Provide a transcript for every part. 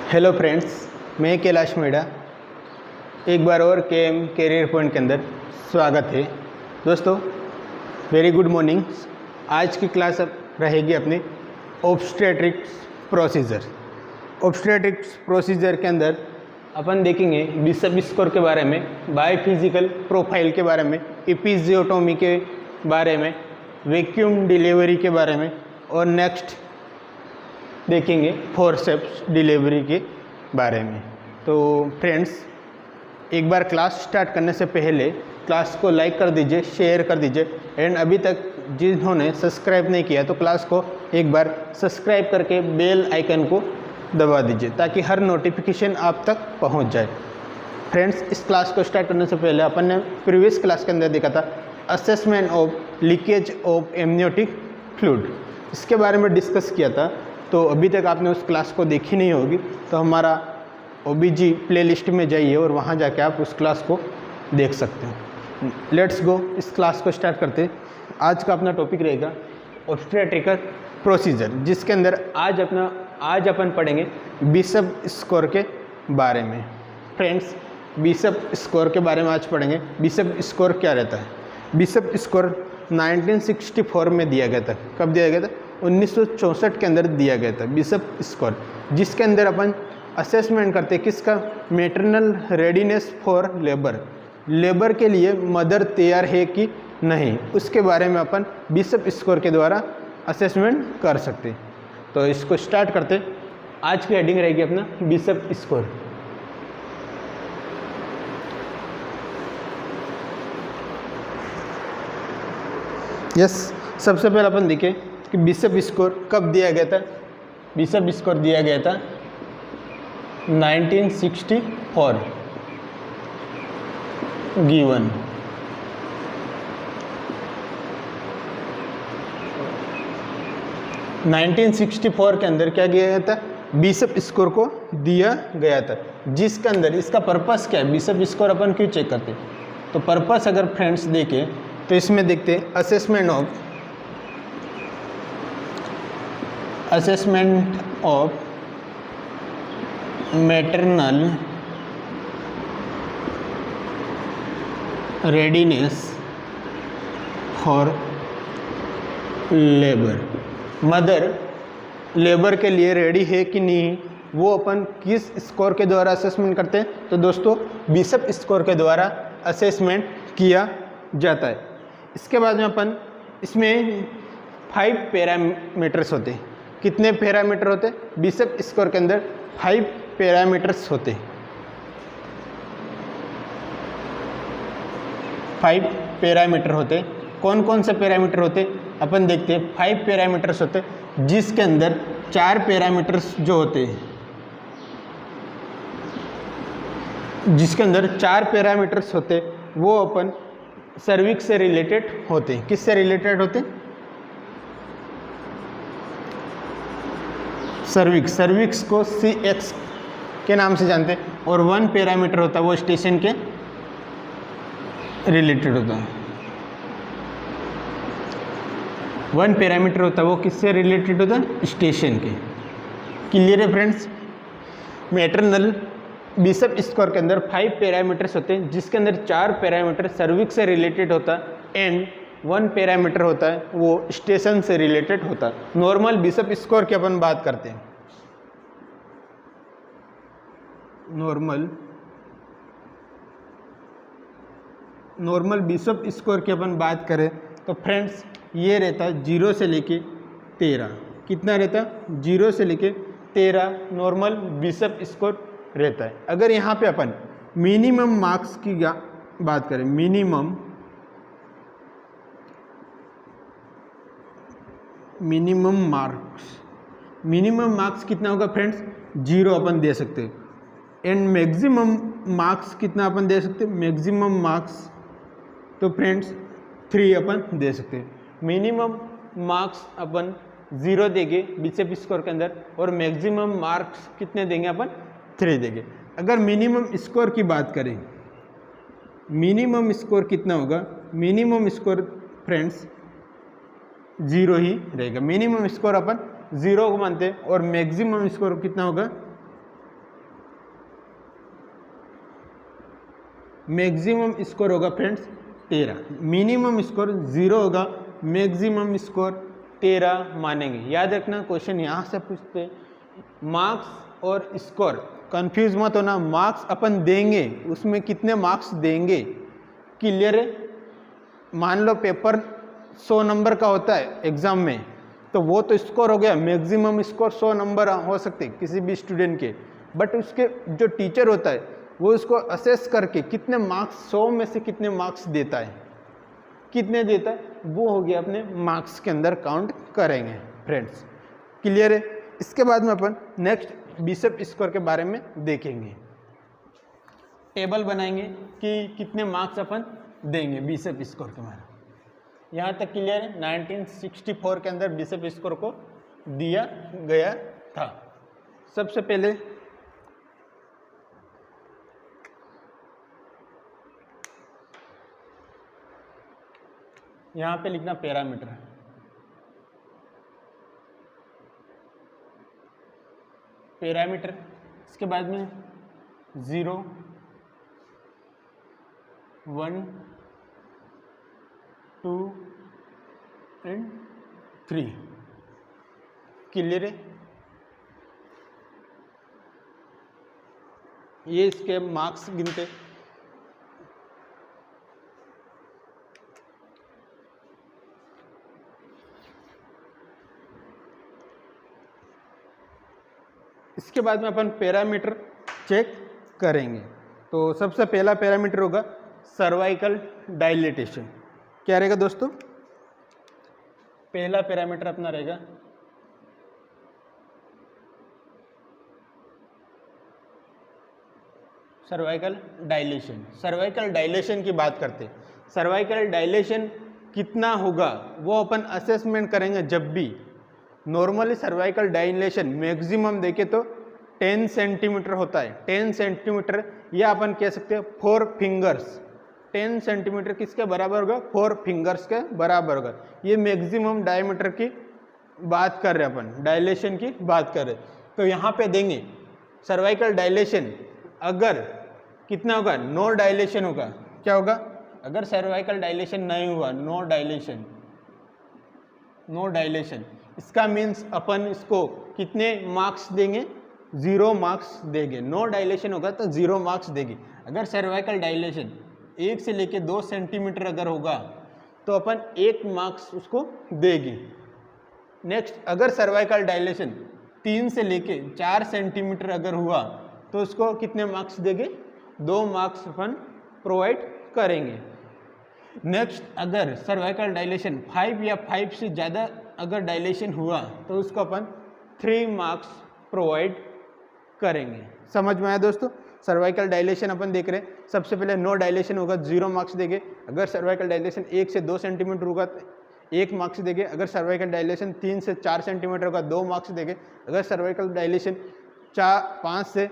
Hello friends, मैं कैलाश मेड़ा एक बार और केएम कैरियर पॉइंट के अंदर स्वागत है। दोस्तों वेरी गुड मॉर्निंग। आज की क्लास अब रहेगी अपनी ऑब्स्टेट्रिक्स प्रोसीजर। ऑब्स्टेट्रिक्स प्रोसीजर के अंदर अपन देखेंगे बिशप स्कोर के बारे में, बायोफिजिकल प्रोफाइल के बारे में, एपिजियोटोमी के बारे में, वैक्यूम डिलीवरी के बारे में और नेक्स्ट देखेंगे फोरसेप्स डिलीवरी के बारे में। तो फ्रेंड्स एक बार क्लास स्टार्ट करने से पहले क्लास को लाइक कर दीजिए, शेयर कर दीजिए एंड अभी तक जिन्होंने सब्सक्राइब नहीं किया तो क्लास को एक बार सब्सक्राइब करके बेल आइकन को दबा दीजिए ताकि हर नोटिफिकेशन आप तक पहुंच जाए। फ्रेंड्स इस क्लास को स्टार्ट करने से पहले अपन ने प्रीवियस क्लास के अंदर देखा था assessment of leakage of amniotic fluid, इसके बारे में डिस्कस किया था। तो अभी तक आपने उस क्लास को देखी नहीं होगी तो हमारा ओबीजी प्लेलिस्ट में जाइए और वहाँ जाके आप उस क्लास को देख सकते हैं। लेट्स गो, इस क्लास को स्टार्ट करते हैं। आज का अपना टॉपिक रहेगा ऑब्स्टेट्रिकल प्रोसीजर, जिसके अंदर आज अपन पढ़ेंगे बिशप स्कोर के बारे में। फ्रेंड्स बिशप स्कोर के बारे में आज पढ़ेंगे। बिशप स्कोर क्या रहता है? बिशप स्कोर 1964 में दिया गया था। कब दिया गया था? 1964 के अंदर दिया गया था बिशप स्कोर, जिसके अंदर अपन असेसमेंट करते किसका? Maternal readiness for labour, labour के लिए मदर तैयार है कि नहीं, उसके बारे में अपन बिशप स्कोर के द्वारा असेसमेंट कर सकते। तो इसको स्टार्ट करते। आज की हेडिंग रहेगी अपना बिशप स्कोर। यस, सबसे पहले अपन देखें कि बिशप स्कोर कब दिया गया था। बिशप स्कोर दिया गया था 1964 गिवन। नाइनटीन 1964 के अंदर क्या किया गया था? बिशप स्कोर को दिया गया था, जिसके अंदर इसका पर्पस क्या है? बिशप स्कोर अपन क्यों चेक करते? तो पर्पस अगर फ्रेंड्स देखें तो इसमें देखते assessment of maternal readiness for labour, mother labour के लिए रेडी है कि नहीं, वो अपन किस स्कोर के द्वारा असेसमेंट करते हैं? तो दोस्तों बिशप स्कोर के द्वारा असेसमेंट किया जाता है। इसके बाद में अपन इसमें 5 पैरामीटर्स होते हैं। कितने पैरामीटर होते हैं? बिशप स्कोर के अंदर 5 पैरामीटर्स होते हैं। 5 पैरामीटर होते हैं। कौन कौन से पैरामीटर होते हैं अपन देखते हैं। 5 पैरामीटर्स होते हैं, जिसके अंदर 4 पैरामीटर्स जो होते हैं, जिसके अंदर 4 पैरामीटर्स होते हैं वो अपन सर्विक्स से रिलेटेड होते हैं। किससे रिलेटेड होते हैं? सर्विक्स को CX के नाम से जानते हैं। और 1 पैरामीटर होता है वो स्टेशन के रिलेटेड होता है। 1 पैरामीटर होता है वो किससे रिलेटेड होता है? स्टेशन के। क्लियर है फ्रेंड्स? मैटरनल बिशप स्कोर के अंदर 5 पैरामीटर्स होते हैं, जिसके अंदर 4 पैरामीटर सर्विक्स से रिलेटेड होता है एंड 1 पैरामीटर होता है वो स्टेशन से रिलेटेड होता है। नॉर्मल बिशप स्कोर की अपन बात करते हैं। नॉर्मल बिशप स्कोर की अपन बात करें तो फ्रेंड्स ये रहता है 0 से लेके 13। कितना रहता है? 0 से लेके 13 नॉर्मल बिशप स्कोर रहता है। अगर यहाँ पे अपन मिनिमम मार्क्स की बात करें, मिनिमम मार्क्स कितना होगा फ्रेंड्स? 0 अपन दे सकते हैं। एंड मैक्सिमम मार्क्स कितना अपन दे सकते हैं? मैक्सिमम मार्क्स तो फ्रेंड्स 3 अपन दे सकते हैं। मिनिमम मार्क्स अपन 0 देंगे बिशप स्कोर के अंदर और मैक्सिमम मार्क्स कितने देंगे अपन? 3 देंगे। अगर मिनिमम स्कोर की बात करें, मिनिमम स्कोर कितना होगा? मिनिमम स्कोर फ्रेंड्स 0 ही रहेगा। मिनिमम स्कोर अपन 0 को मानते हैं और मैक्सिमम स्कोर कितना होगा? मैक्सिमम स्कोर होगा फ्रेंड्स 13, मिनिमम स्कोर 0 होगा, मैक्सिमम स्कोर 13 मानेंगे। याद रखना क्वेश्चन यहाँ से पूछते मार्क्स और स्कोर, कंफ्यूज मत होना। मार्क्स अपन देंगे, उसमें कितने मार्क्स देंगे, क्लियर है। मान लो पेपर 100 नंबर का होता है एग्जाम में, तो वो तो स्कोर हो गया, मैक्सिमम स्कोर 100 नंबर हो सकते किसी भी स्टूडेंट के, बट उसके जो टीचर होता है वो उसको असेस करके कितने मार्क्स 100 में से कितने मार्क्स देता है, कितने देता है, वो हो गया अपने मार्क्स के अंदर काउंट करेंगे फ्रेंड्स, क्लियर है। इसके बाद में अपन नेक्स्ट बिशप स्कोर के बारे में देखेंगे, टेबल बनाएंगे कि कितने मार्क्स अपन देंगे बिशप स्कोर के बारे में। यहाँ तक क्लियर है। 1964 के अंदर बिशप स्कोर को दिया गया था। सबसे पहले यहाँ पे लिखना पैरामीटर, पैरामीटर, इसके बाद में 0, 1, 2 एंड 3, क्लियर है। ये इसके मार्क्स गिनते। इसके बाद में अपन पैरामीटर चेक करेंगे। तो सबसे पहला पैरामीटर होगा सर्वाइकल डायलेटेशन। क्या रहेगा दोस्तों? पहला पैरामीटर अपना रहेगा सर्वाइकल डायलेशन। सर्वाइकल डायलेशन की बात करते हैं। सर्वाइकल डायलेशन कितना होगा वो अपन असेसमेंट करेंगे जब भी नॉर्मली सर्वाइकल डायलेशन मैक्सिमम देखे तो 10 सेंटीमीटर होता है। 10 सेंटीमीटर या अपन कह सकते हैं 4 फिंगर्स। 10 सेंटीमीटर किसके बराबर होगा? 4 फिंगर्स के बराबर होगा। ये मैक्सिमम डायमीटर की बात कर रहे हैं अपन, डायलेशन की बात कर रहे हैं। तो यहाँ पे देंगे सर्वाइकल डायलेशन अगर कितना होगा? नो डायलेशन होगा। क्या होगा? अगर सर्वाइकल डायलेशन नहीं हुआ, नो डायलेशन, नो डायलेशन, इसका मीन्स अपन इसको कितने मार्क्स देंगे? 0 मार्क्स देंगे। नो डायलेशन होगा तो 0 मार्क्स देंगे। अगर सर्वाइकल डायलेशन 1 से लेके 2 सेंटीमीटर अगर होगा तो अपन 1 मार्क्स उसको देगी। नेक्स्ट, अगर सर्वाइकल डायलेशन 3 से लेके 4 सेंटीमीटर अगर हुआ तो उसको कितने मार्क्स देंगे? 2 मार्क्स अपन प्रोवाइड करेंगे। नेक्स्ट, अगर सर्वाइकल डायलेशन 5 या 5 से ज़्यादा अगर डायलेशन हुआ तो उसको अपन 3 मार्क्स प्रोवाइड करेंगे। समझ में आया दोस्तों? सर्वाइकल डायलेशन अपन देख रहे हैं। सबसे पहले नो डायलेशन होगा 0 मार्क्स देंगे। अगर सर्वाइकल डायलेशन 1 से 2 सेंटीमीटर होगा तो 1 मार्क्स देंगे। अगर सर्वाइकल डायलेशन 3 से 4 सेंटीमीटर होगा 2 मार्क्स देंगे। अगर सर्वाइकल डायलेशन 5 से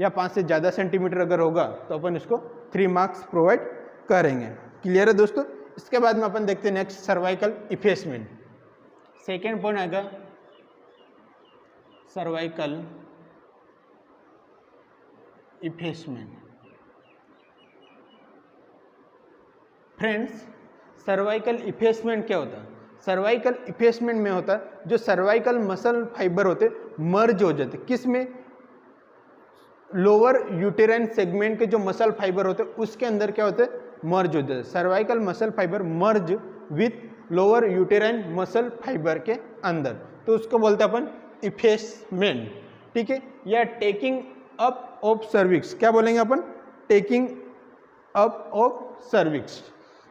या 5 से ज़्यादा सेंटीमीटर अगर होगा तो अपन इसको 3 मार्क्स प्रोवाइड करेंगे। क्लियर है दोस्तों? इसके बाद में अपन देखते हैं next cervical effacement. Second point आएगा cervical effacement. Friends, cervical effacement क्या होता है? सर्वाइकल इफेसमेंट में होता है जो सर्वाइकल मसल फाइबर होते मर्ज हो जाते। किस में? लोअर यूटेराइन सेगमेंट के जो मसल फाइबर होते उसके अंदर क्या होते हैं? मर्ज हो जाते। Cervical muscle fibre merge with lower uterine muscle fibre के अंदर, तो उसको बोलते हैं अपन इफेसमेंट। ठीक है? या टेकिंग अप ऑफ सर्विक्स। क्या बोलेंगे अपन? Taking up of cervix.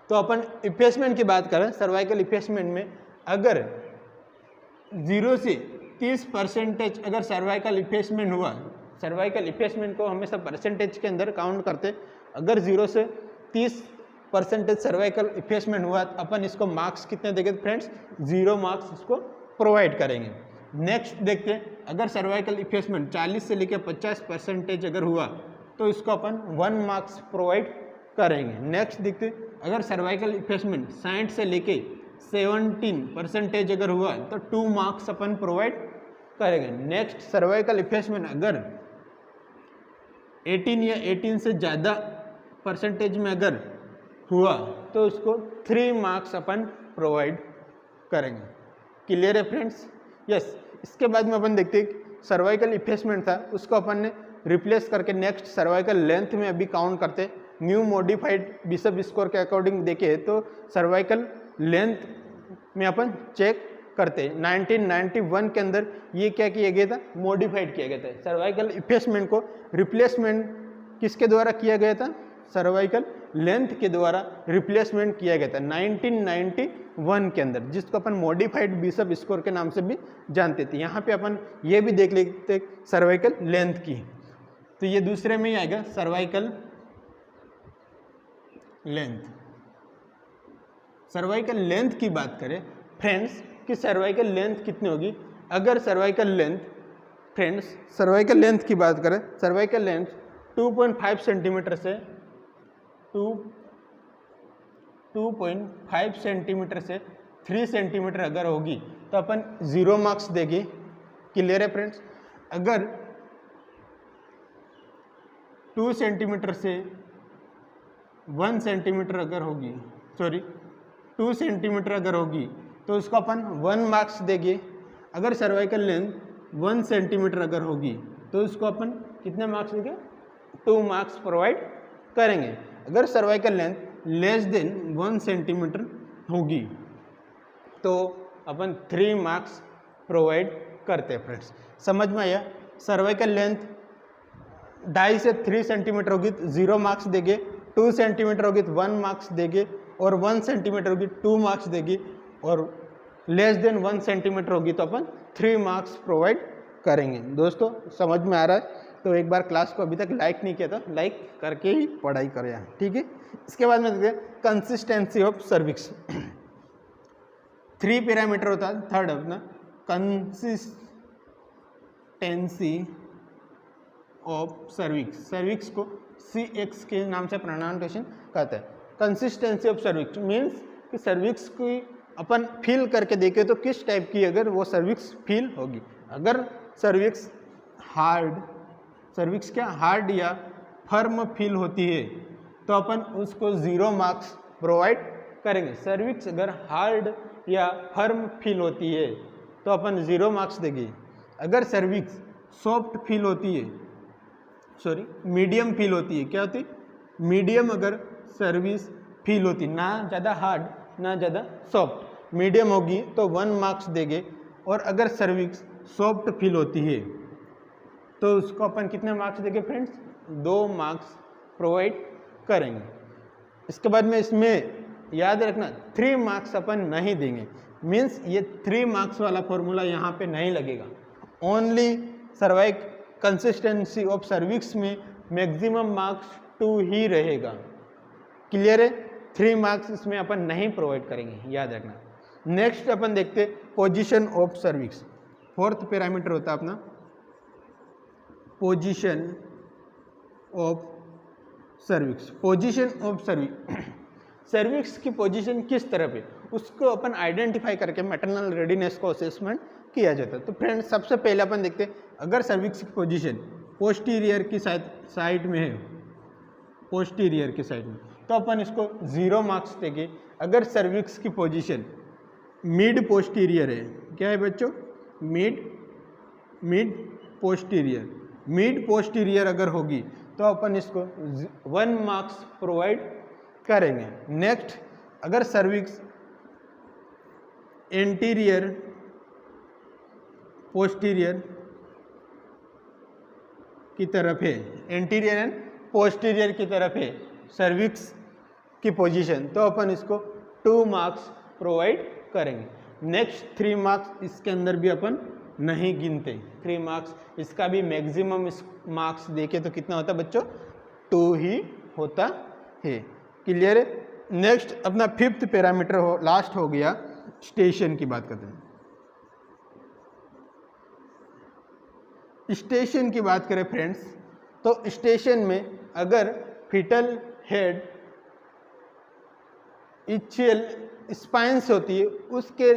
तो अपन इफेसमेंट की बात करें, सर्वाइकल इफेसमेंट में अगर 0 से 30% अगर सर्वाइकल इफेसमेंट हुआ, सर्वाइकल इफेसमेंट को हमेशा परसेंटेज के अंदर काउंट करते। अगर 0 से 30% सर्वाइकल इफेसमेंट हुआ तो अपन इसको मार्क्स कितने देंगे फ्रेंड्स? 0 मार्क्स इसको प्रोवाइड करेंगे। नेक्स्ट देखते हैं, अगर सर्वाइकल इफेसमेंट 40 से लेकर 50% अगर हुआ तो इसको अपन 1 मार्क्स प्रोवाइड करेंगे। नेक्स्ट देखते हैं, अगर सर्वाइकल इफेसमेंट 60 से लेके 17% अगर हुआ तो 2 मार्क्स अपन प्रोवाइड करेंगे। नेक्स्ट, सर्वाइकल इफेसमेंट अगर 18 या 18 से ज़्यादा परसेंटेज में अगर हुआ तो उसको 3 मार्क्स अपन प्रोवाइड करेंगे। क्लियर है फ्रेंड्स? यस। इसके बाद में अपन देखते हैं सर्वाइकल इफेसमेंट था, उसको अपन ने रिप्लेस करके नेक्स्ट सर्वाइकल लेंथ में अभी काउंट करते। न्यू मॉडिफाइड बिशप स्कोर के अकॉर्डिंग देखे तो सर्वाइकल लेंथ में अपन चेक करते। 1991 के अंदर ये क्या किया गया था? मॉडिफाइड किया गया था। सर्वाइकल इफेसमेंट को रिप्लेसमेंट किसके द्वारा किया गया था? सर्वाइकल लेंथ के द्वारा रिप्लेसमेंट किया गया था 1991 के अंदर, जिसको अपन मॉडिफाइड बिशप स्कोर के नाम से भी जानते थे। यहाँ पे अपन ये भी देख लेते सर्वाइकल लेंथ की, तो ये दूसरे में ही आएगा सर्वाइकल लेंथ। सर्वाइकल लेंथ की बात करें फ्रेंड्स कि सर्वाइकल लेंथ कितनी होगी? अगर cervical length friends cervical length की बात करें, सर्वाइकल लेंथ 2.5 सेंटीमीटर से 2.5 सेंटीमीटर से 3 सेंटीमीटर अगर होगी तो अपन 0 मार्क्स देंगे। क्लियर है फ्रेंड्स? अगर 2 सेंटीमीटर से 1 सेंटीमीटर अगर होगी, सॉरी 2 सेंटीमीटर अगर होगी तो उसको अपन 1 मार्क्स देंगे। अगर सर्वाइकल लेंथ 1 सेंटीमीटर अगर होगी तो उसको अपन कितने मार्क्स देंगे? 2 मार्क्स प्रोवाइड करेंगे। अगर cervical length less than 1 centimetre होगी तो अपन 3 मार्क्स प्रोवाइड करते हैं। फ्रेंड्स समझ में आया? सर्वाइकल लेंथ 2.5 से 3 सेंटीमीटर होगी तो 0 मार्क्स देंगे, 2 सेंटीमीटर होगी तो 1 मार्क्स देंगे, और 1 सेंटीमीटर होगी 2 मार्क्स देगी, और लेस देन 1 सेंटीमीटर होगी तो अपन 3 मार्क्स प्रोवाइड करेंगे। दोस्तों समझ में आ रहा है? तो एक बार क्लास को अभी तक लाइक नहीं किया था, लाइक करके ही पढ़ाई करें, ठीक है। इसके बाद में देखते हैं कंसिस्टेंसी ऑफ सर्विक्स। 3 पैरामीटर होता है। थर्ड अपना कंसिस्टेंसी ऑफ सर्विक्स, सर्विक्स को CX के नाम से प्रोनाउंसिएशन करते हैं। कंसिस्टेंसी ऑफ सर्विक्स मीन्स कि सर्विक्स की अपन फील करके देखें तो किस टाइप की अगर वो सर्विक्स फील होगी। अगर सर्विक्स हार्ड, सर्विक्स क्या हार्ड या फर्म फील होती है तो अपन उसको 0 मार्क्स प्रोवाइड करेंगे। सर्विक्स अगर हार्ड या फर्म फील होती है तो अपन 0 मार्क्स देंगे। अगर सर्विक्स सॉफ्ट फील होती है, सॉरी मीडियम फील होती है, क्या होती है? मीडियम अगर सर्विस फील होती, ना ज़्यादा हार्ड ना ज़्यादा सॉफ्ट, मीडियम होगी तो 1 मार्क्स देंगे। और अगर सर्विक्स सॉफ्ट फील होती है तो उसको अपन कितने मार्क्स देंगे फ्रेंड्स? 2 मार्क्स प्रोवाइड करेंगे। इसके बाद में इसमें याद रखना 3 मार्क्स अपन नहीं देंगे, मीन्स ये 3 मार्क्स वाला फॉर्मूला यहाँ पे नहीं लगेगा। ओनली सर्वाइक कंसिस्टेंसी ऑफ सर्विक्स में मैक्सिमम मार्क्स 2 ही रहेगा। क्लियर है? 3 मार्क्स इसमें अपन नहीं प्रोवाइड करेंगे, याद रखना। नेक्स्ट अपन देखते position of cervix. 4th parameter होता है अपना position of cervix. Position of cervix, cervix की पोजीशन किस तरह पे, उसको अपन आइडेंटिफाई करके मैटरनल रेडीनेस को असेसमेंट किया जाता है। तो फ्रेंड्स सबसे पहले अपन देखते हैं अगर सर्विक्स की पोजीशन पोस्टीरियर की साइड में है, पोस्टीरियर की साइड में, तो अपन इसको 0 मार्क्स देंगे। अगर सर्विक्स की पोजीशन मिड पोस्टीरियर है, क्या है बच्चों? मिड पोस्टीरियर, मिड पोस्टीरियर अगर होगी तो अपन इसको 1 मार्क्स प्रोवाइड करेंगे। नेक्स्ट अगर सर्विक्स एंटीरियर पोस्टीरियर की तरफ है, एंटीरियर एंड पोस्टीरियर की तरफ है सर्विक्स की पोजीशन, तो अपन इसको 2 मार्क्स प्रोवाइड करेंगे। नेक्स्ट 3 मार्क्स इसके अंदर भी अपन नहीं गिनते, 3 मार्क्स इसका भी मैक्सिमम मार्क्स देके तो कितना होता है बच्चों? 2 ही होता है। क्लियर है? नेक्स्ट अपना 5th पैरामीटर हो, लास्ट हो गया स्टेशन की बात करते हैं। स्टेशन की बात करें फ्रेंड्स तो स्टेशन में अगर फिटल हेड इचियल स्पाइंस होती है उसके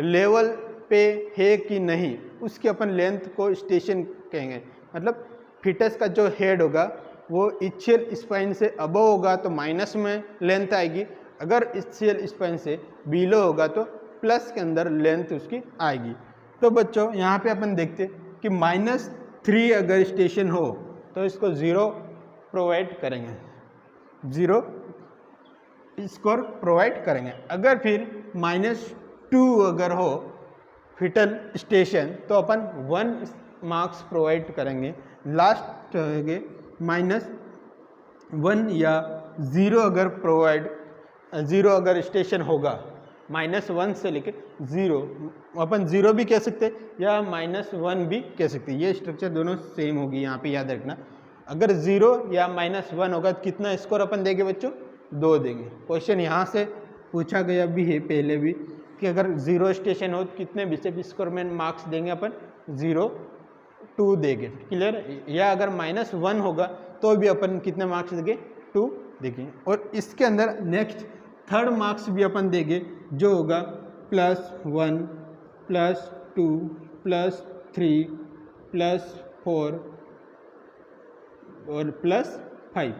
लेवल पे है कि नहीं, उसकी अपन लेंथ को स्टेशन कहेंगे। मतलब फिटस का जो हेड होगा वो इच्छियल स्पाइन से अबव होगा तो माइनस में लेंथ आएगी, अगर इच्छियल स्पाइन से बिलो होगा तो प्लस के अंदर लेंथ उसकी आएगी। तो बच्चों यहाँ पे अपन देखते कि -3 अगर स्टेशन हो तो इसको 0 प्रोवाइड करेंगे, 0 स्कोर प्रोवाइड करेंगे। अगर फिर -2 अगर हो फिटल स्टेशन तो अपन 1 मार्क्स प्रोवाइड करेंगे। लास्ट रहेंगे -1 या 0 अगर प्रोवाइड 0 अगर स्टेशन होगा, -1 से लेके 0, अपन 0 भी कह सकते या -1 भी कह सकते। ये स्ट्रक्चर दोनों सेम होगी, यहाँ पे याद रखना। अगर 0 या -1 होगा तो कितना स्कोर अपन देंगे बच्चों? 2 देंगे। क्वेश्चन यहाँ से पूछा गया भी है पहले भी कि अगर 0 स्टेशन हो तो कितने बिशप स्कोर में मार्क्स देंगे अपन? 0, 2 देंगे। क्लियर? या अगर -1 होगा तो भी अपन कितने मार्क्स देंगे? 2 देंगे। और इसके अंदर नेक्स्ट थर्ड मार्क्स भी अपन देंगे जो होगा +1, +2, +3, +4 और +5।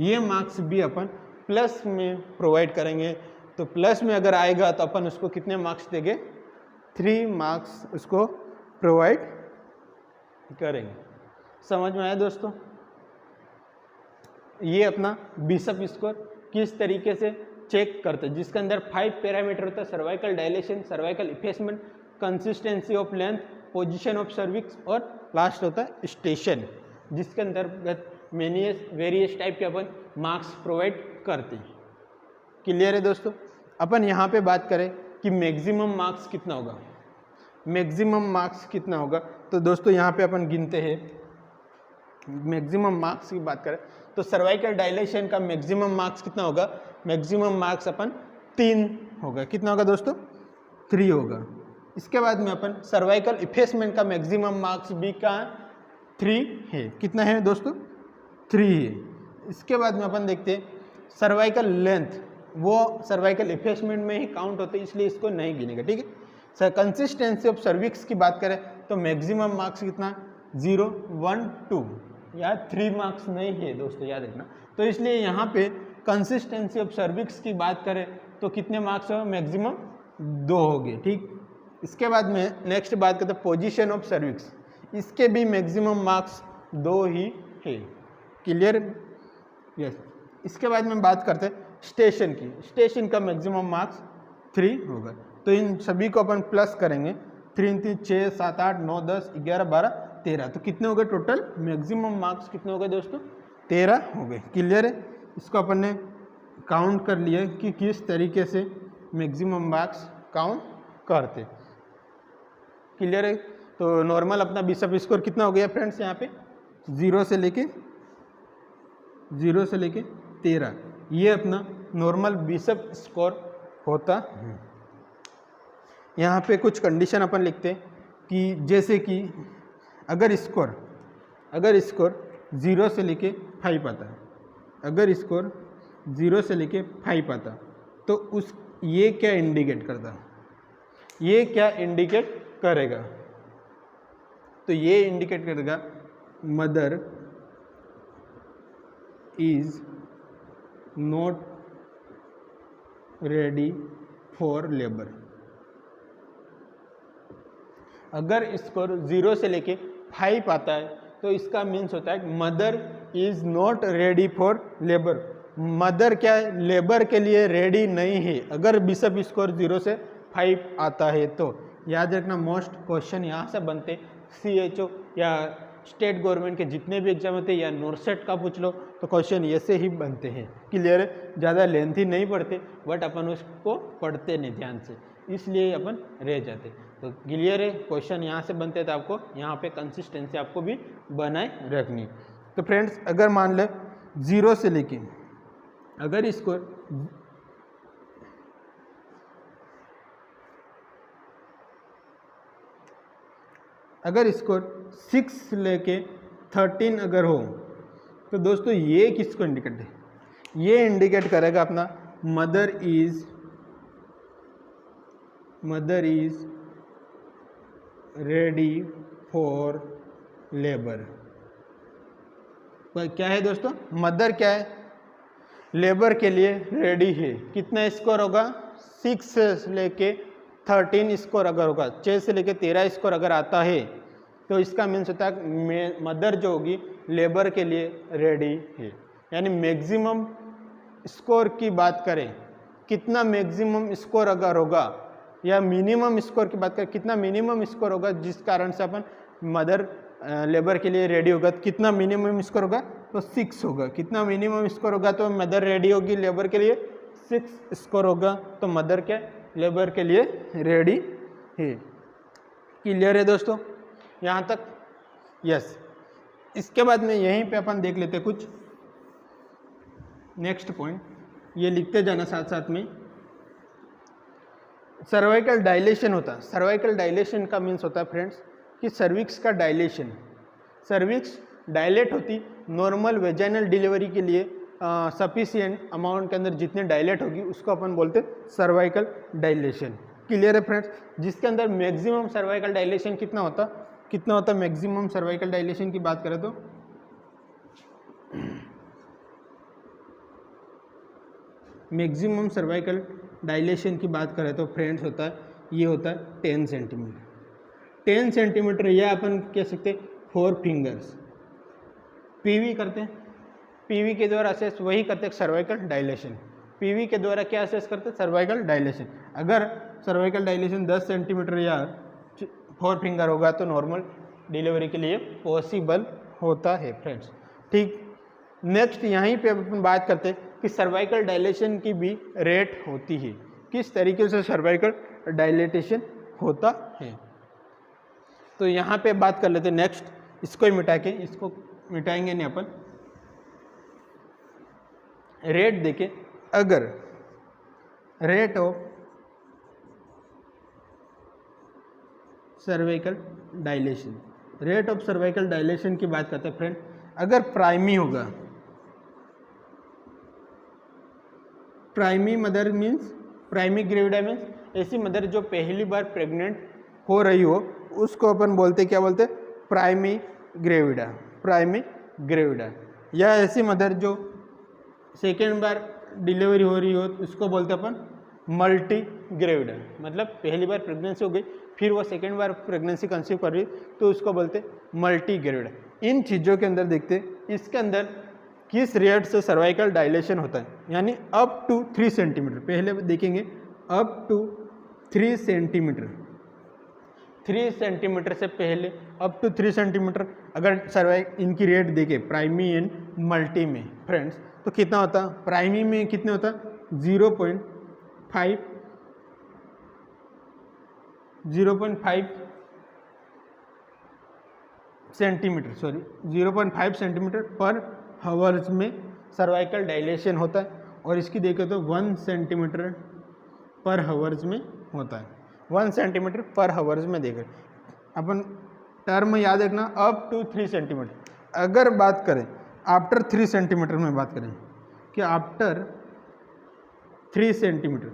ये मार्क्स भी अपन प्लस में प्रोवाइड करेंगे। तो प्लस में अगर आएगा तो अपन उसको कितने मार्क्स देंगे? 3 मार्क्स उसको प्रोवाइड करेंगे। समझ में आया दोस्तों? ये अपना बिशप स्कोर किस तरीके से चेक करते हैं, जिसके अंदर 5 पैरामीटर होता है: cervical dilation, cervical effacement, consistency of length, position of cervix और लास्ट होता है स्टेशन, जिसके अंतर्गत वेरियस टाइप के अपन मार्क्स प्रोवाइड करते हैं। क्लियर है दोस्तों? अपन यहाँ पे बात करें कि मैक्सिमम मार्क्स कितना होगा, मैक्सिमम मार्क्स कितना होगा, तो दोस्तों यहाँ पे अपन गिनते हैं। मैक्सिमम मार्क्स की बात करें तो सर्वाइकल डायलेशन का मैक्सिमम मार्क्स कितना होगा? मैक्सिमम मार्क्स अपन 3 होगा। कितना होगा दोस्तों? 3 होगा। इसके बाद में अपन सर्वाइकल इफेसमेंट का मैक्सिमम मार्क्स भी का 3 है। कितना है दोस्तों? 3 है। इसके बाद में अपन देखते हैं सर्वाइकल लेंथ, वो सर्वाइकल इफेसमेंट में ही काउंट होते हैं, इसलिए इसको नहीं गिनेगा। ठीक है? सर कंसिस्टेंसी ऑफ सर्विक्स की बात करें तो मैक्सिमम मार्क्स कितना? 0, 1, 2 या 3 मार्क्स नहीं है दोस्तों, याद रखना। तो इसलिए यहाँ पे कंसिस्टेंसी ऑफ सर्विक्स की बात करें तो कितने मार्क्स हो? मैक्सिमम 2 हो गए। ठीक, इसके बाद में नेक्स्ट बात करते हैं पोजीशन ऑफ सर्विक्स, इसके भी मैक्सिमम मार्क्स 2 ही है। क्लियर? यस। इसके बाद में बात करते हैं स्टेशन की, स्टेशन का मैक्सिमम मार्क्स 3 होगा। तो इन सभी को अपन प्लस करेंगे, 3, 3, 6, 7, 8, 9, 10, 11, 12, 13, तो कितने हो गए टोटल? मैक्सिमम मार्क्स कितने हो गए दोस्तों? 13 हो गए। क्लियर है? इसको अपन ने काउंट कर लिया कि किस तरीके से मैक्सिमम मार्क्स काउंट करते। क्लियर है? तो नॉर्मल अपना बिशप स्कोर कितना हो गया फ्रेंड्स? यहाँ पे 0 से लेके 13, ये अपना नॉर्मल बिशप स्कोर होता है। यहाँ पे कुछ कंडीशन अपन लिखते हैं कि जैसे कि अगर स्कोर 0 से लेके 5 आता है, अगर स्कोर 0 से लेके 5 आता तो उस ये क्या इंडिकेट करता है? ये क्या इंडिकेट करेगा? तो ये इंडिकेट करेगा mother is not ready for labour. अगर स्कोर 0 से लेके 5 आता है तो इसका मीन्स होता है mother is not ready for labour. Mother क्या है? लेबर के लिए रेडी नहीं है अगर बिशप स्कोर 0 से 5 आता है तो। याद रखना, मोस्ट क्वेश्चन यहाँ से बनते CHO या स्टेट गवर्नमेंट के जितने भी एग्जाम होते हैं या नॉर्सेट का पूछ लो तो क्वेश्चन ऐसे ही बनते हैं। क्लियर है? ज़्यादा लेंथी नहीं पढ़ते, बट अपन उसको पढ़ते नहीं ध्यान से, इसलिए अपन रह जाते। तो क्लियर है? क्वेश्चन यहाँ से बनते तो आपको यहाँ पे कंसिस्टेंसी आपको भी बनाए रखनी। तो फ्रेंड्स अगर मान ले 0 से लेके अगर स्कोर 6 लेके 13 अगर हो तो दोस्तों ये किसको इंडिकेट है? ये इंडिकेट करेगा अपना mother is ready for labour. क्या है दोस्तों, मदर क्या है, लेबर के लिए रेडी है। कितना स्कोर होगा, 6 से लेके 13 स्कोर अगर होगा, 6 से लेके 13 स्कोर अगर आता है तो इसका मीन्स होता है मदर जो होगी लेबर के लिए रेडी है। यानी मैक्सिमम स्कोर की बात करें, कितना मैक्सिमम स्कोर अगर होगा या मिनिमम स्कोर की बात करें, कितना मिनिमम स्कोर होगा जिस कारण से अपन मदर लेबर के लिए रेडी होगा, तो कितना मिनिमम स्कोर होगा, तो 6 होगा। कितना मिनिमम स्कोर होगा तो मदर रेडी होगी लेबर के लिए, 6 स्कोर होगा तो मदर क्या लेबर के लिए रेडी है। क्लियर है दोस्तों यहाँ तक? यस। इसके बाद में यहीं पे अपन देख लेते कुछ नेक्स्ट पॉइंट, ये लिखते जाना साथ साथ में। सर्वाइकल डायलेशन होता है। सर्वाइकल डायलेशन का मीन्स होता है फ्रेंड्स कि सर्विक्स का डायलेशन, सर्विक्स डायलेट होती नॉर्मल वेजाइनल डिलीवरी के लिए सफिशिएंट अमाउंट के अंदर जितने डायलेट होगी उसको अपन बोलते सर्वाइकल डायलेशन। क्लियर है फ्रेंड्स? जिसके अंदर मैक्सिमम सर्वाइकल डायलेशन कितना होता मैक्सिमम सर्वाइकल डायलेशन की बात करें तो मैक्सिमम सर्वाइकल डायलेशन की बात करें तो फ्रेंड्स होता है, ये होता है 10 सेंटीमीटर। 10 सेंटीमीटर या अपन कह सकते 4 फिंगर्स। पीवी करते हैं, पीवी के द्वारा असेस वही करते हैं सर्वाइकल डायलेशन। पीवी के द्वारा क्या असेस करते हैं, सर्वाइकल डायलेशन। अगर सर्वाइकल डायलेशन 10 सेंटीमीटर या 4 फिंगर होगा तो नॉर्मल डिलीवरी के लिए पॉसिबल होता है फ्रेंड्स। ठीक, नेक्स्ट यहीं पे अपन बात करते हैं कि सर्वाइकल डायलेशन की भी रेट होती है, किस तरीके से सर्वाइकल डायलेटेशन होता है। तो यहाँ पे बात कर लेते हैं नेक्स्ट, इसको ही मिटा के, इसको मिटाएंगे नहीं अपन। रेट देखें, अगर rate of cervical dilation, rate of cervical dilation की बात करते हैं फ्रेंड, अगर प्राइमी होगा, primi mother means, primi gravida means ऐसी मदर जो पहली बार प्रेग्नेंट हो रही हो उसको अपन बोलते क्या बोलते, प्राइमी ग्रेविडा, प्राइमी ग्रेविडा। या ऐसी मदर जो सेकेंड बार डिलीवरी हो रही हो उसको बोलते अपन मल्टी ग्रेविडा, मतलब पहली बार प्रेगनेंसी हो गई फिर वो सेकेंड बार प्रेगनेंसी कंसीव कर रही तो उसको बोलते मल्टी ग्रेविडा। इन चीज़ों के अंदर देखते इसके अंदर किस रेट से सर्वाइकल डायलेशन होता है, यानी अप टू 3 सेंटीमीटर। पहले देखेंगे अप टू 3 सेंटीमीटर, 3 सेंटीमीटर से पहले अप टू 3 सेंटीमीटर अगर सर्वाइक इनकी रेट देखें प्राइमी एंड मल्टी में फ्रेंड्स, तो कितना होता, प्राइमी में कितने होता 0.5 सेंटीमीटर, सॉरी 0.5 सेंटीमीटर पर हावर्स में सर्वाइकल डायलेशन होता है। और इसकी देखें तो 1 सेंटीमीटर पर हावर्स में होता है, 1 सेंटीमीटर पर हावर्स में देखें अपन टर्म याद रखना अप टू 3 सेंटीमीटर। अगर बात करें आफ्टर 3 सेंटीमीटर में बात करें कि आफ्टर 3 सेंटीमीटर,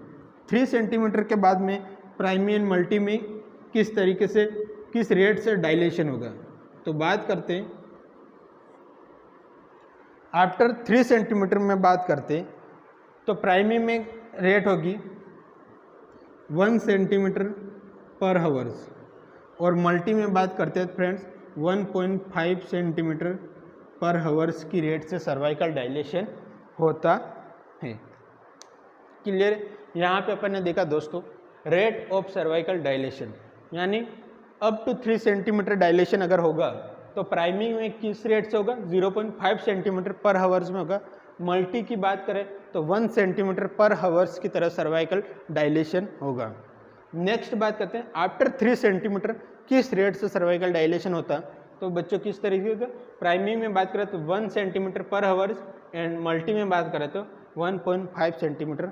3 सेंटीमीटर के बाद में प्राइमी एंड मल्टी में किस तरीके से किस रेट से डायलेशन होगा, तो बात करते हैं आफ्टर 3 सेंटीमीटर में बात करते तो प्राइमी में रेट होगी 1 सेंटीमीटर पर हावर्स और मल्टी में बात करते हैं फ्रेंड्स 1.5 सेंटीमीटर पर हावर्स की रेट से सर्वाइकल डायलेशन होता है। क्लियर? यहाँ पे अपन ने देखा दोस्तों रेट ऑफ सर्वाइकल डायलेशन, यानी अप टू 3 सेंटीमीटर डायलेशन अगर होगा तो प्राइमी में किस रेट से होगा 0.5 सेंटीमीटर पर हावर्स में होगा। मल्टी की बात करें तो 1 सेंटीमीटर पर हावर्स की तरह सर्वाइकल डायलेशन होगा। नेक्स्ट बात करते हैं आफ्टर 3 सेंटीमीटर किस रेट से सर्वाइकल डायलेशन होता, तो बच्चों किस तरीके से, प्राइमी में बात करें तो 1 सेंटीमीटर पर हावर्स एंड मल्टी में बात करें तो 1.5 सेंटीमीटर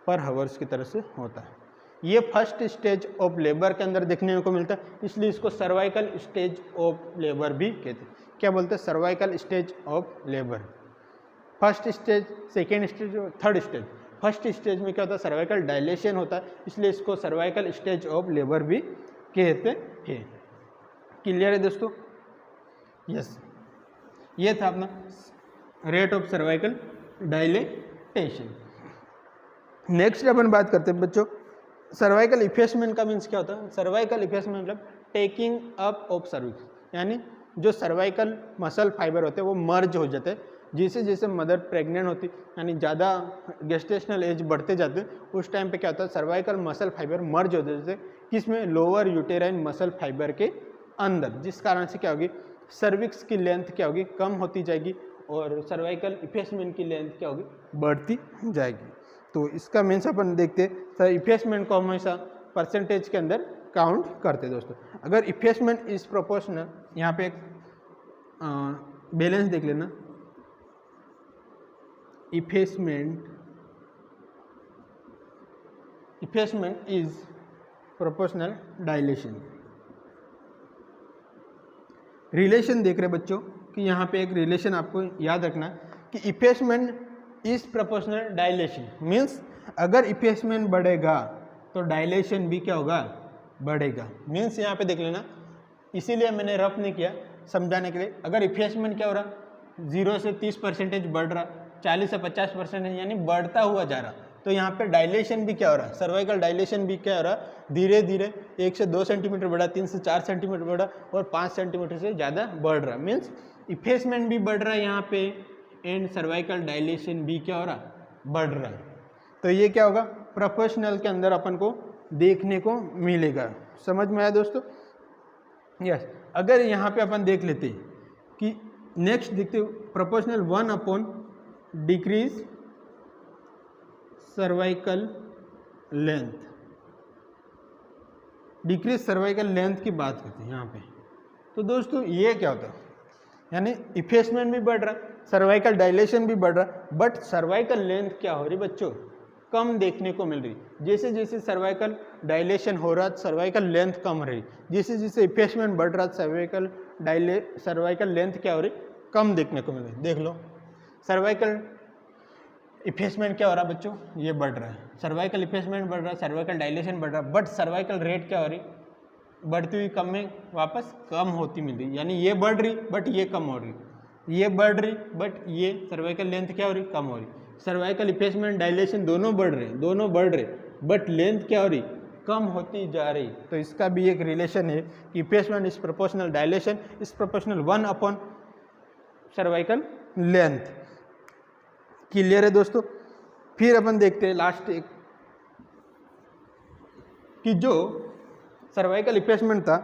पर हावर्स की तरह से होता है। ये फर्स्ट स्टेज ऑफ लेबर के अंदर देखने को मिलता है, इसलिए इसको सर्वाइकल स्टेज ऑफ लेबर भी कहते हैं। क्या बोलते हैं? Cervical stage of labour. First stage, second stage, third stage. First stage में क्या होता है? सर्वाइकल डायलेशन होता है, इसलिए इसको सर्वाइकल स्टेज ऑफ लेबर भी कहते हैं। क्लियर है दोस्तों? यस, ये था अपना rate of cervical dilatation. Next अपन बात करते हैं बच्चों सर्वाइकल इफेसमेंट का मीन्स क्या होता है। सर्वाइकल इफेसमेंट मतलब टेकिंग अप ऑफ सर्विक्स, यानी जो सर्वाइकल मसल फाइबर होते हैं वो मर्ज हो जाते हैं। जैसे जैसे मदर प्रेग्नेंट होती यानी ज़्यादा गेस्टेशनल एज बढ़ते जाते उस टाइम पे क्या होता है सर्वाइकल मसल फाइबर मर्ज हो जाते किसमें, लोअर यूटेराइन मसल फाइबर के अंदर, जिस कारण से क्या होगी सर्विक्स की लेंथ क्या होगी कम होती जाएगी और सर्वाइकल इफेसमेंट की लेंथ क्या होगी बढ़ती जाएगी। तो इसका मीन्स अपन देखते सर इफेसमेंट को हमेशा परसेंटेज के अंदर काउंट करते दोस्तों। अगर इफेसमेंट इज प्रोपोर्शनल, यहाँ पे एक बैलेंस देख लेना, effacement is proportional dilation. Relation देख रहे बच्चों कि यहाँ पे एक रिलेशन आपको याद रखना कि effacement is proportional dilation means अगर इफेसमेंट बढ़ेगा तो डायलेशन भी क्या होगा बढ़ेगा। मीन्स यहाँ पे देख लेना, इसीलिए मैंने रफ नहीं किया समझाने के लिए। अगर इफेसमेंट क्या हो रहा 0 से 30% बढ़ रहा, 40 से 50% यानी बढ़ता हुआ जा रहा, तो यहाँ पे डायलेशन भी क्या हो रहा, सर्वाइकल डायलेशन भी क्या हो रहा, धीरे धीरे 1 से 2 सेंटीमीटर बढ़ा, 3 से 4 सेंटीमीटर बढ़ा और 5 सेंटीमीटर से ज़्यादा बढ़ रहा। मीन्स इफेसमेंट भी बढ़ रहा है यहाँ पे एंड सर्वाइकल डायलेशन भी क्या हो रहा बढ़ रहा है। तो ये क्या होगा प्रोपोर्शनल के अंदर अपन को देखने को मिलेगा। समझ में आया दोस्तों? यस। अगर यहाँ पे अपन देख लेते कि नेक्स्ट देखते proportional 1 upon decrease cervical length, decrease cervical length की बात करते हैं यहाँ पे। तो दोस्तों ये क्या होता है, यानी इफेसमेंट भी बढ़ रहा, सर्वाइकल डायलेशन भी बढ़ रहा, बट सर्वाइकल लेंथ क्या हो रही बच्चों कम देखने को मिल रही। जैसे जैसे सर्वाइकल डायलेशन हो रहा सर्वाइकल लेंथ कम हो रही, जैसे जैसे इफेसमेंट बढ़ रहा सर्वाइकल लेंथ क्या हो रही कम देखने को मिल रही। देख लो सर्वाइकल इफेसमेंट क्या हो रहा बच्चों ये बढ़ रहा है, सर्वाइकल इफेसमेंट बढ़ रहा है, सर्वाइकल डायलेशन बढ़ रहा है, बट सर्वाइकल रेट क्या हो रही बढ़ती हुई कम में वापस कम होती मिल रही। यानी ये बढ़ रही बट ये कम हो रही, ये बढ़ रही बट ये सर्वाइकल लेंथ क्या हो रही कम हो रही। सर्वाइकल इफेसमेंट डायलेशन दोनों बढ़ रहे बट लेंथ क्या हो रही कम होती जा रही। तो इसका भी एक रिलेशन है कि effacement is proportional dilation is proportional 1 upon cervical length. Clear है दोस्तों? फिर अपन देखते हैं लास्ट एक कि जो सर्वाइकल इफेसमेंट था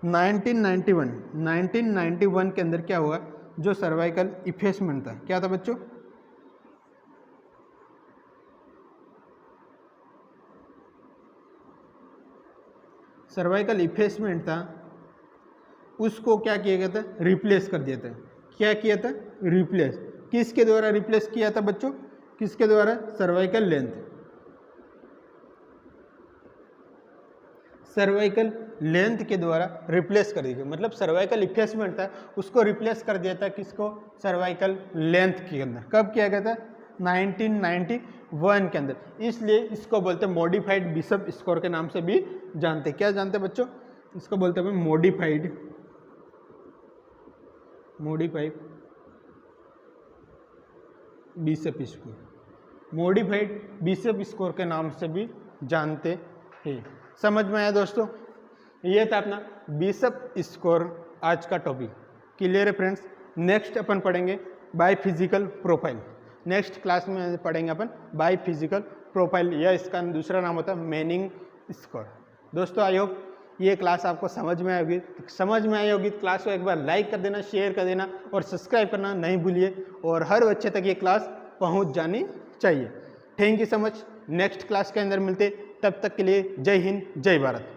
1991 के अंदर क्या हुआ, जो सर्वाइकल इफेसमेंट था क्या था बच्चों सर्वाइकल इफेसमेंट था उसको क्या किया गया था रिप्लेस कर दिया था। क्या किया था रिप्लेस, किसके द्वारा रिप्लेस किया था बच्चों, किसके द्वारा सर्वाइकल लेंथ, सर्वाइकल लेंथ के द्वारा रिप्लेस कर दिया। मतलब सर्वाइकल इफेसमेंट था उसको रिप्लेस कर दिया था किसको सर्वाइकल लेंथ के अंदर। कब किया गया था 1991 के अंदर। इसलिए इसको बोलते हैं मॉडिफाइड बिशप स्कोर के नाम से भी जानते। क्या जानते हैं बच्चों, इसको बोलते हैं modified bishop score, modified bishop score के नाम से भी जानते हैं। समझ में आया दोस्तों? ये था अपना बिशप स्कोर आज का टॉपिक। क्लियर है फ्रेंड्स? नेक्स्ट अपन पढ़ेंगे by physical profile. Next class में पढ़ेंगे अपन बाय फिजिकल प्रोफाइल, या इसका दूसरा नाम होता है मैनिंग स्कोर। दोस्तों आई होप ये क्लास आपको समझ में आई होगी। क्लास को एक बार लाइक कर देना, शेयर कर देना और सब्सक्राइब करना नहीं भूलिए, और हर बच्चे तक ये क्लास पहुंच जानी चाहिए। Thank you so much. Next class के अंदर मिलते, तब तक के लिए जय हिंद जय भारत।